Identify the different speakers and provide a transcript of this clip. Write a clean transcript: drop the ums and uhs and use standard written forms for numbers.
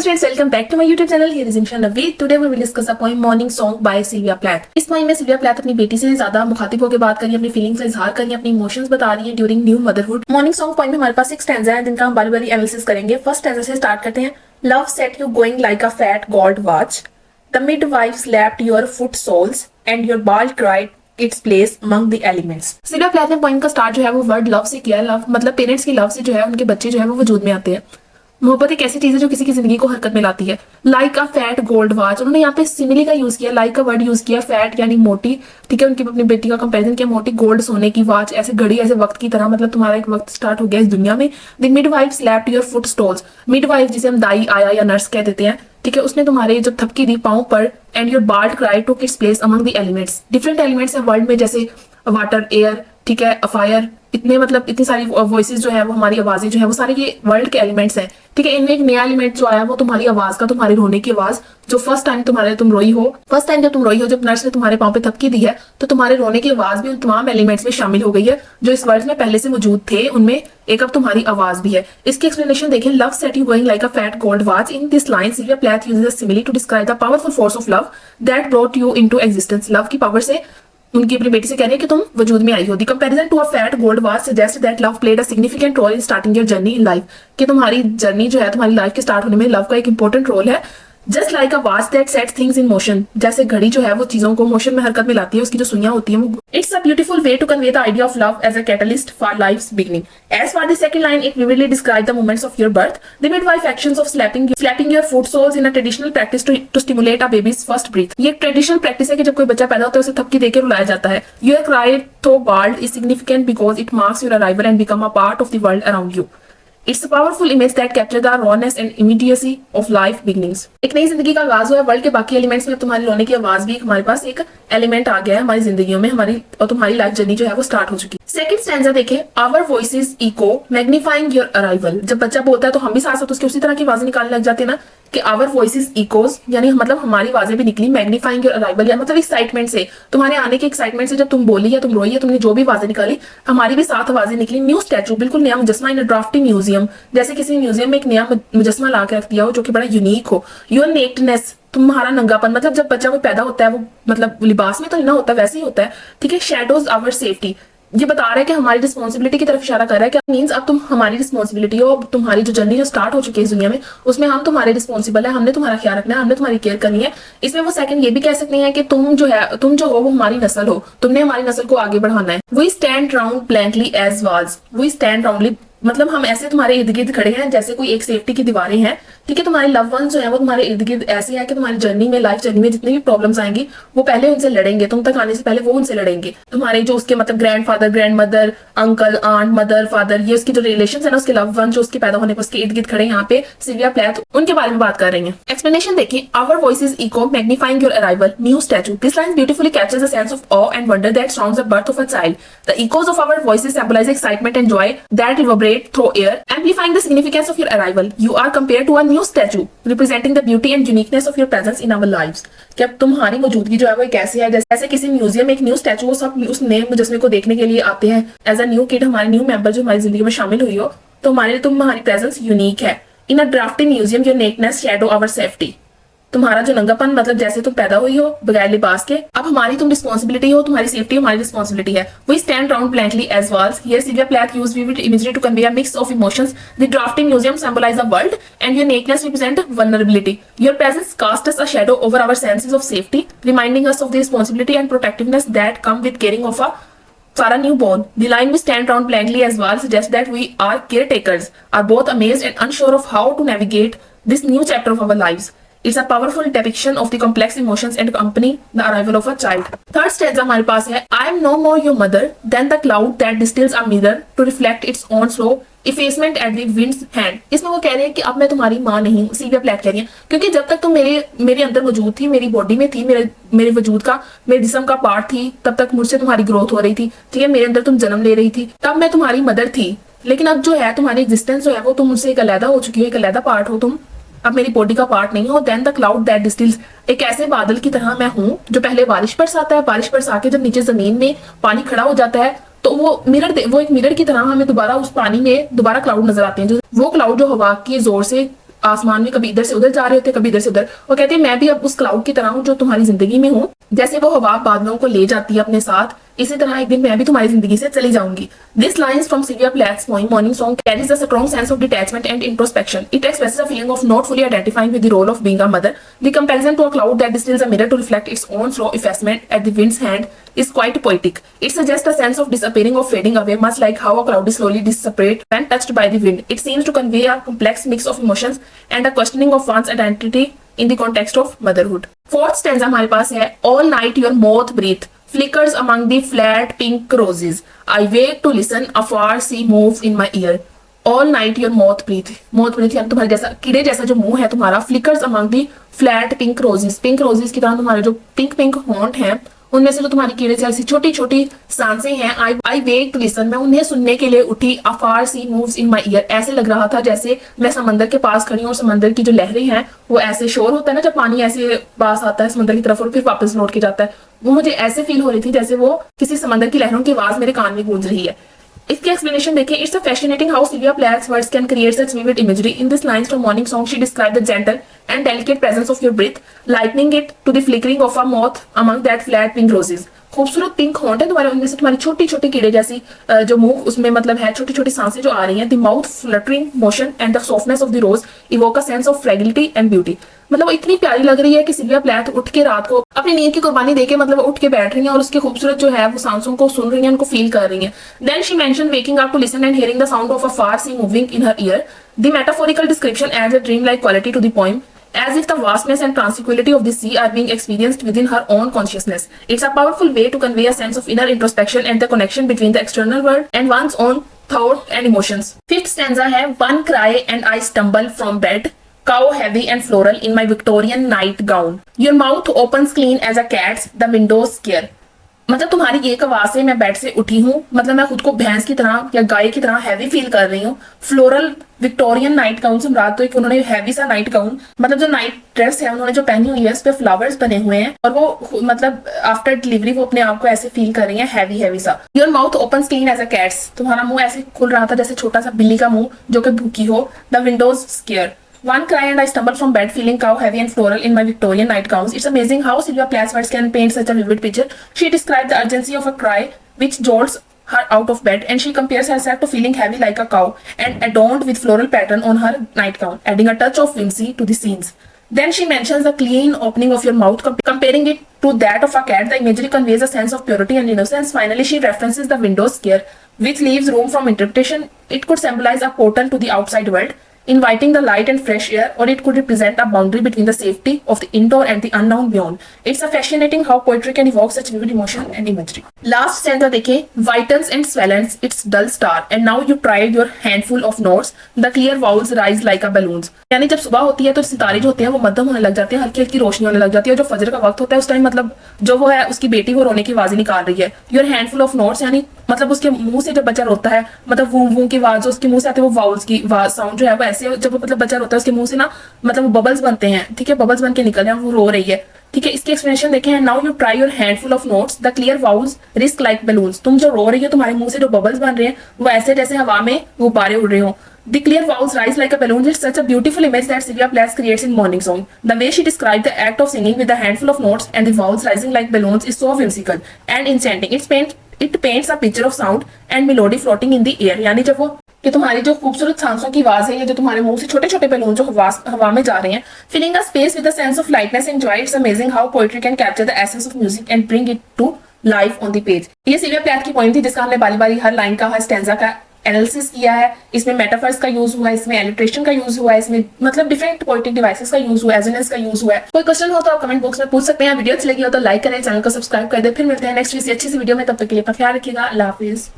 Speaker 1: friends, welcome back to my YouTube channel. Here is Imshan Naveen. Today we will discuss a poem Morning Song by Sylvia Plath. इस poem में Sylvia Plath अपनी बेटी से ज्यादा मुखातिब होकर बात कर रही है, अपनी फीलिंग्स का इजहार कर रही है, अपनी इमोशंस बता रही है during new motherhood. Morning song poem में हमारे पास 6 स्टैंजा है जिनका हम बारी बारी एनालिसिस करेंगे। फर्स्ट स्टैंजा से स्टार्ट करते हैं। Love set you going like a fat gold watch, the midwife slapped your foot soles and your bald cried its place among the elements. Sylvia Plath ने पोइम का start जो है वो word love से किया है। लव मतलब parents की लव से जो है उनके बच्चे जो है वो वजूद में आते हैं। मोहब्बत एक ऐसी चीज है जो किसी की जिंदगी को हरकत में लाती है। Like a fat gold watch, उन्होंने यहाँ पे सिमिली का यूज किया, लाइक का वर्ड यूज किया, फैट यानी मोटी, ठीक है, उनकी अपनी बेटी का कंपैरिजन किया मोटी, गोल्ड सोने की वॉच, ऐसे घड़ी, ऐसे वक्त की तरह, मतलब तुम्हारा एक वक्त स्टार्ट हो गया इस दुनिया में। The midwife slapped your foot stoles, midwife जिसे हम दाई, आया या नर्स कह देते हैं, ठीक है, उसने तुम्हारे जो थपकी दी पाँव पर। And your bald cry took its place among the elements, different elements है वर्ल्ड में, जैसे वाटर, एयर, ठीक है, फायर, इतने मतलब इतनी सारी वॉइसेस जो है वो हमारी आवाजें जो है वो सारे ये वर्ल्ड के एलिमेंट्स हैं, ठीक है। इनमें एक नया एलिमेंट जो आया वो तुम्हारी आवाज का, तुम्हारी रोने की आवाज, जो फर्स्ट टाइम तुम रोई हो, जब नर्स ने तुम्हारे पाँव पे थपकी दी है तो तुम्हारे रोने की आवाज भी उन तमाम एलिमेंट्स में शामिल हो गई है जो इस वर्ल्ड में पहले से मौजूद थे, उनमें एक अब तुम्हारी आवाज भी है। इसकी एक्सप्लेनेशन देखें। Love set you going like a fat gold watch, in this line Sylvia Plath uses a simile to describe the powerful force of love that brought you into existence. Love की power से उनकी अपनी बेटी से कह रही है कि तुम वजूद में आई हो। The comparison to a fat gold watch suggest that love played a significant role in starting your journey in life, कि तुम्हारी जर्नी जो है, तुम्हारी लाइफ के स्टार्ट होने में लव का एक इंपॉर्टेंट रोल है। Just like a watch that sets things in motion, जैसे घड़ी जो है वो चीजों को मोशन में हरकत में लाती है, उसकी जो सुइयां होती है वो। It's a beautiful way to convey the idea of love as a catalyst for life's beginning. As for the second line, it vividly describe the moments of your birth, the midwife actions of slapping your foot soles in a traditional practice to stimulate a baby's first breath. ये एक traditional practice है कि जब कोई बच्चा पैदा होता है उसे थपकी देकर रुलाया जाता है। योर क्राई थो bald is significant because it marks your arrival and become a part of the world around you. It's a powerful image that captures the rawness and immediacy of life beginnings. एक नई जिंदगी का आगाज हुआ है। World के बाकी elements में अब तुम्हारी रोने की आवाज भी हमारे पास एक एलिमेंट आ गया है हमारी जिंदगियों में, हमारी और तुम्हारी लाइफ जर्नी जो है वो स्टार्ट हो चुकी है। सेकंड स्टैंजा देखें। Our voices echo magnifying your arrival, जब बच्चा बोलता है तो हम भी साथ साथ उसकी उसी तरह की आवाजें निकालने लग जाते हैं ना, कि आवर वॉइसेस इकोज, यानी मतलब हमारी आवाजें भी निकली। मैग्नीफाइंग योर अराइवल, या मतलब एक्साइटमेंट से, तुम्हारे आने के एक्साइटमेंट से जब तुम बोली या तुम रोई या तुमने जो भी आवाजें निकाली, हमारी भी साथ आवाजें निकली। न्यू स्टैचू, बिल्कुल नया मुजस्मा इन अ ड्राफ्टी म्यूजियम, जैसे किसी म्यूजियम में एक नया मुजस्मा ला के रख दिया हो जो कि बड़ा यूनिक हो। योर नेक्डनेस, तुम्हारा नंगापन, मतलब जब बच्चा कोई पैदा होता है वो मतलब लिबास में तो नहीं ना होता, वैसे ही होता है, ठीक है। शैडोज आवर सेफ्टी, ये बता रहा है कि हमारी रिस्पॉन्सिबिलिटी की तरफ इशारा कर रहा है कि मींस अब तुम हमारी रिस्पॉन्सिबिलिटी हो, तुम्हारी जो जर्नी जो स्टार्ट हो चुकी है इस दुनिया में उसमें हम तुम्हारे रिस्पॉन्सिबल है, हमने तुम्हारा ख्याल रखना है, हमने तुम्हारी केयर करनी है। इसमें वो सेकंड ये भी कह सकते हैं कि तुम जो हो वो हमारी नस्ल हो, तुमने हमारी नस्ल को आगे बढ़ाना है। We stand round blankly as walls, we stand roundly मतलब हम ऐसे तुम्हारे इर्द गिर्द खड़े हैं जैसे कोई एक सेफ्टी की दीवारें हैं, ठीक है। तुम्हारे लव वंस जो है वो तुम्हारे इर्द गिर्द ऐसे हैं कि तुम्हारी जर्नी में, लाइफ जर्नी में जितनी भी प्रॉब्लम्स आएंगी वो पहले उनसे लड़ेंगे, तुम तक आने से पहले वो उनसे लड़ेंगे। तुम्हारे जो उसके मतलब grandfather, grandmother, uncle, aunt, mother, father, ये उसकी जो रिलेशन है ना, उसके लव वन जो उसके पैदा होने पर उसके इर्द गिर्द खड़े यहाँ पे सिल्विया प्लैथ उनके बारे में बात कर रही है। एक्सप्लेनेशन देखिए। Our voices echo magnifying your arrival, new statue, this line beautifully captures the sense of awe and wonder that surrounds the birth of a child. The echoes of our voices symbolize excitement and joy that reverberate through air, amplifying the significance of your arrival. You are compared to a new statue representing the beauty and uniqueness of your presence in our lives. कि अब तुम्हारी मौजूदगी जो है वो कैसी है, जैसे किसी म्यूजियम में एक न्यू स्टैचू, वो सब उस नए मुजस्मे को देखने के लिए आते हैं एज अ न्यू किड, हमारे न्यू मेंबर जो हमारी जिंदगी में शामिल हुई हो, तो तुम्हारी प्रेजेंस यूनिक है। In a drafty museum your nakedness shadow our safety, तुम्हारा जो नंगापन मतलब जैसे तुम पैदा हुई हो बगैर लिबास के, अब हमारी तुम रिस्पॉन्सिबिलिटी हो, तुम्हारी सेफ्टी हमारी रिस्पॉन्सिबिलिटी है। We stand round blankly as walls, here Sylvia Plath used vivid imagery to convey a mix of emotions. The drafty museum symbolize the world and your nakedness represent vulnerability. Your presence casts us a shadow over our senses of safety, reminding us of the responsibility and protectiveness that come with caring for a newborn. The line we stand round blankly as well suggests that we are caretakers, are both amazed and unsure of how to navigate this new chapter of our lives. It's a powerful depiction of the complex emotions and accompany the arrival of a child. Third stanza हमारे पास है। I am no more your mother than the cloud that distills a mirror to reflect its own slow effacement at the wind's hand. इसमें वो कह रहे हैं कि अब मैं तुम्हारी माँ नहीं हूँ, सिल्विया प्लैथ कह रही है, क्योंकि जब तक तुम मेरे अंदर मौजूद थी, मेरी बॉडी में थी, मेरे वजूद का, मेरे जिस्म का पार्ट थी, तब तक मुझसे तुम्हारी ग्रोथ हो रही थी, ठीक है, मेरे अंदर तुम जन्म ले रही थी, तब मैं तुम्हारी मदर थी। लेकिन अब जो है तुम्हारी एग्जिस्टेंस जो है वो तुम मुझसे एक अलहदा हो चुकी हो, एक अलहदा पार्ट हो तुम, अब मेरी बॉडी का पार्ट नहीं हो। Then the cloud that distils, एक ऐसे बादल की तरह मैं हूँ जो पहले बारिश बरसाता है, बारिश बरसा के जब नीचे जमीन में पानी खड़ा हो जाता है तो वो एक मिरर की तरह हमें दोबारा उस पानी में दोबारा क्लाउड नजर आते हैं। जो वो क्लाउड जो हवा के जोर से आसमान में कभी इधर से उधर जा रहे होते हैं, कभी इधर से उधर। और कहती है मैं भी अब उस क्लाउड की तरह हूँ जो तुम्हारी जिंदगी में हूँ, जैसे वो हवा बादलों को ले जाती है अपने साथ, इसी तरह एक दिन मैं भी तुम्हारी जिंदगी से चली जाऊंगी। This lines from Sylvia Plath's poem Morning Song carries a strong sense of detachment and introspection. It expresses a feeling of not fully identifying with the role of being a mother. The comparison to a cloud that distills a mirror to reflect its own slow effacement at the wind's hand is quite poetic. It suggests a sense of disappearing or fading away, much like how a cloud is slowly dissipated when touched by the wind. It seems to convey a complex mix of emotions and a questioning of one's identity in the context of motherhood. Fourth stanza हमारे पास है all night your mouth breathe flickers among the flat pink roses. I wake to listen afar she moves in my ear. All night your mouth breathe यानी तुम्हारे जैसा कीड़े जैसा जो मुंह है तुम्हारा, flickers among the flat pink roses की तरह तुम्हारे जो पिंक होंठ हैं उनमें से जो तुम्हारी कीड़े जैसी छोटी छोटी सांसें हैं। आई वेक टू लिसन, मैं उन्हें सुनने के लिए उठी। अफार सी मूव्स इन माई ईयर, ऐसे लग रहा था जैसे मैं समंदर के पास खड़ी हूँ और समंदर की जो लहरें हैं वो ऐसे शोर होता है ना जब पानी ऐसे पास आता है समंदर की तरफ और फिर वापस लौट के जाता है, वो मुझे ऐसे फील हो रही थी जैसे वो किसी समंदर की लहरों की आवाज मेरे कान में गूंज रही है। इसकी एक्सप्लेनेशन देखिए। It's a fascinating how Sylvia Plath's words can create such vivid imagery. In this lines from Morning Song, she described the gentle and delicate presence of your breath, likening it to the flickering of a moth among that flat pink roses. खूबसूरत pink होंठ है तुम्हारे, उनमें से तुम्हारी छोटी छोटी कीड़े जैसी जो मुंह उसमें मतलब है छोटी छोटी सांसें जो आ रही हैं। The mouth fluttering motion and the softness of the rose evoke a sense of fragility and beauty. मतलब वो इतनी प्यारी लग रही है कि सिल्विया प्लैथ उठ के रात को अपनी नींद की कुर्बानी देके मतलब उठ के बैठ रही हैं और उसकी खूबसूरत जो है वो सांसों को सुन रही हैं, उनको फील कर रही हैं। Then she mention waking up to listen and hearing the sound of a far sea moving in her ear. The metaphorical description adds a dream like quality to the poem, as if the vastness and tranquility of the sea are being experienced within her own consciousness. It's a powerful way to convey a sense of inner introspection and the connection between the external world and one's own thought and emotions. Fifth stanza है one cry and I stumble from bed, cow heavy and floral in my Victorian night gown. Your mouth opens clean as a cat's, the windows scare. मतलब तुम्हारी एक आवाज से मैं bed से उठी हूँ, मतलब मैं खुद को भैंस की तरह या गाय की तरह हैवी फील कर रही हूँ। फ्लोरल विक्टोरियन नाइट गाउन से मुराद तो एक उन्होंने हैवी सा नाइट गाउन मतलब जो नाइट ड्रेस है उन्होंने जो पहनी हुई है उस पे फ्लावर्स बने हुए हैं और वो मतलब आफ्टर डिलीवरी वो अपने आप को ऐसे फील कर रही है हैवी सा। Your mouth open clean as a cat's, तुम्हारा मुंह ऐसे खुल रहा था जैसे छोटा सा बिल्ली का मुंह जो कि भूखी हो। The Windows square, one cry and I stumble from bed feeling cow heavy and floral in my Victorian night gowns. It's amazing how Sylvia Plath's words can paint such a vivid picture. She described the urgency of a cry which jolts her out of bed and she compares herself to feeling heavy like a cow and adorned with floral pattern on her nightgown, adding a touch of whimsy to the scenes. Then she mentions the clean opening of your mouth, comparing it to that of a cat. The imagery conveys a sense of purity and innocence. Finally, she references the window scare, which leaves room from interpretation. It could symbolize a portal to the outside world, inviting the light and fresh air, or it could represent a boundary between the safety of the indoor and the unknown beyond. It's a fascinating how poetry can evoke such vivid emotion and imagery. Last stanza देखिए, whitens and swellens its dull star, and now you tried your handful of notes. The clear vowels rise like a balloons. यानी जब सुबह होती है तो सितारे जो होते हैं वो मध्यम होने लग जाते हैं, हल्की हल्की रोशनी होने लग जाती है। जो फजर का वक्त होता है उस टाइम मतलब जो वो है उसकी बेटी वो रोने की आवाज निकाल रही है। योर हैंडफुल ऑफ नोट्स यानी मतलब उसके मुंह से जब बच्चा रोता है मतलब वो की आवाज जो उसके मुंह से आती है वो वाउल्स की साउंड जो है वो ऐसे जब मतलब बच्चा रोता है उसके मुंह से ना मतलब वो बबल्स बनते हैं, ठीक है, बबल्स बन के निकल रहे हैं, वो रो रही है, ठीक है। इसकी एक्सप्लेनेशन देखें। Now you try your handful of notes, the clear vowels risk like balloons. तुम जो रो रही हो तुम्हारे मुंह से जो बबल्स बन रहे हैं वो ऐसे जैसे हवा में गुब्बारे उड़ रहे हो। The clear vowels rise like a balloon. It's such a beautiful image that Sylvia Plath creates in Morning Song. The way she described the act of singing with a handful of notes and the vowels rising like balloons is so whimsical and enchanting. It paints a picture of sound and melody floating in the air. यानी जब वो कि तुम्हारी जो खूबसूरत सांसों की आवाज है या जो तुम्हारे मुंह से छोटे छोटे बैलून जो हवा में जा रहे हैं, filling a space with a sense of lightness and joy. It's amazing how poetry can capture the essence of music and bring it to life on the page. ये सिल्विया प्लैथ की poem थी जिसका हमने बारी बारी हर line का हर stanza का analysis किया है। इसमें मेटाफर्स का यूज हुआ है, इसमें एलिट्रेशन का यूज हुआ है, इसमें मतलब डिफरेंट पोएटिक डिवाइसेस का यूज हुआ है, एजोनेंस का यूज हुआ है। कोई क्वेश्चन हो तो आप कमेंट बॉक्स में पूछ सकते हैं। वीडियो अच्छी लगी हो तो लाइक करें, चैनल को सब्सक्राइब कर दे। फिर मिलते हैं नेक्स्ट किसी अच्छी सी वीडियो में, तब तक के लिए अपना ख्याल रखिएगा। अल्लाह हाफिज।